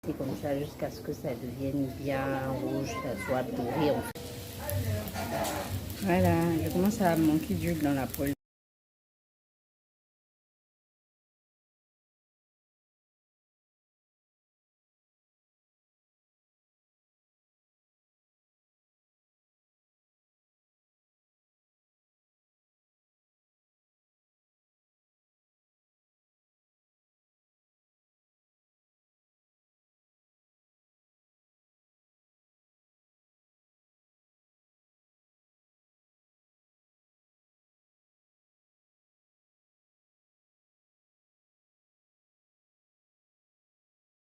Et comme ça jusqu'à ce que ça devienne bien rouge, ça soit doré en fait. Voilà, je commence à manquer d'huile dans la poêle.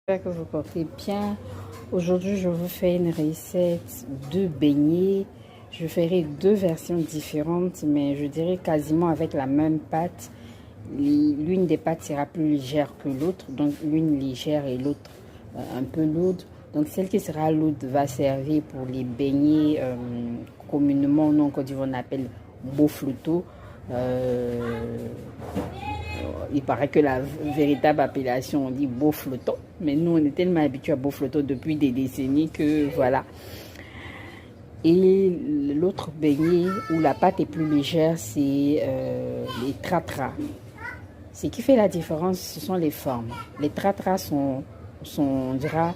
J'espère que vous portez bien. Aujourd'hui, je vous fais une recette de beignets. Je ferai deux versions différentes, mais je dirais quasiment avec la même pâte. L'une des pâtes sera plus légère que l'autre, donc l'une légère et l'autre un peu lourde. Donc celle qui sera lourde va servir pour les beignets communément en Côte d'Ivoire on appelle bofloto. Il paraît que la véritable appellation on dit bofloto, mais nous on est tellement habitués à bofloto depuis des décennies que voilà. Et l'autre beignet où la pâte est plus légère, c'est les tratras. Ce qui fait la différence, ce sont les formes. Les tratras on dira,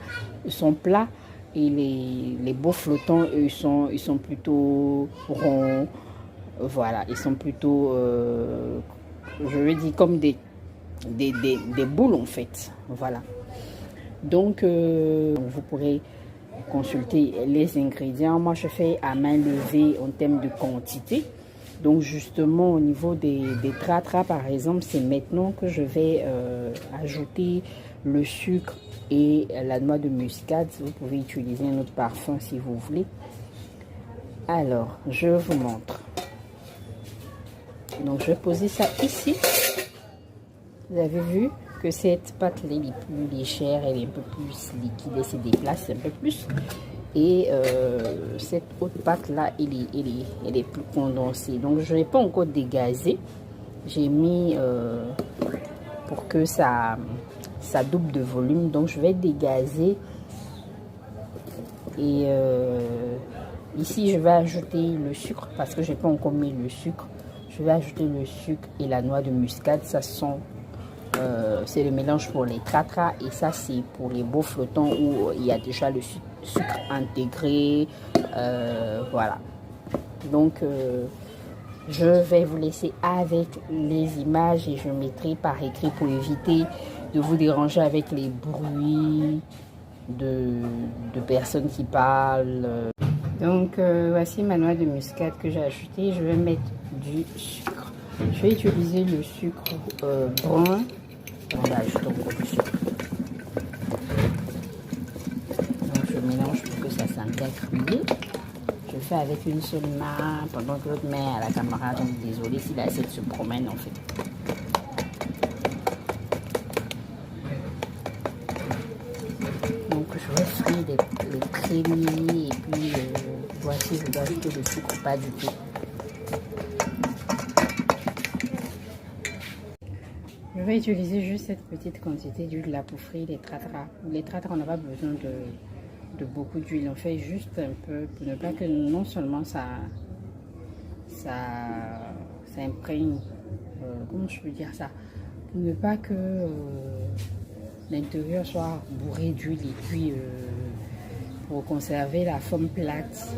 sont plats et les boflotons, eux, ils sont plutôt ronds. Voilà, ils sont plutôt, je veux dire, comme des boules en fait. Voilà. Donc, vous pourrez consulter les ingrédients. Moi, je fais à main levée en termes de quantité. Donc, justement, au niveau des tratras, par exemple, c'est maintenant que je vais ajouter le sucre et la noix de muscade. Vous pouvez utiliser un autre parfum si vous voulez. Alors, je vous montre. Donc, je vais poser ça ici. Vous avez vu que cette pâte elle est plus légère, elle est un peu plus liquide, elle se déplace un peu plus. Et cette autre pâte là, elle est plus condensée. Donc, je n'ai pas encore dégazé. J'ai mis pour que ça double de volume. Donc, je vais dégazer. Et ici, je vais ajouter le sucre parce que je n'ai pas encore mis le sucre. Je vais ajouter le sucre et la noix de muscade. Ça sont c'est le mélange pour les tratras et ça c'est pour les beaux flottants où il y a déjà le sucre intégré. Voilà. Donc je vais vous laisser avec les images et je mettrai par écrit pour éviter de vous déranger avec les bruits de personnes qui parlent. Donc voici ma noix de muscade que j'ai ajoutée. Je vais mettre du sucre. Je vais utiliser le sucre brun. On va ajouter encore du sucre. Donc je mélange pour que ça s'intègre bien. Je fais avec une seule main pendant que l'autre main à la caméra. Donc désolé si l'assiette se promène en fait. Donc je vais frire les premiers et puis voici je dois ajouter le sucre, pas du tout. Je vais utiliser juste cette petite quantité d'huile là pour frire les tratras. Les tratras, on n'a pas besoin de beaucoup d'huile. On fait juste un peu pour ne pas que non seulement ça imprègne, comment je peux dire ça, pour ne pas que l'intérieur soit bourré d'huile et puis pour conserver la forme plate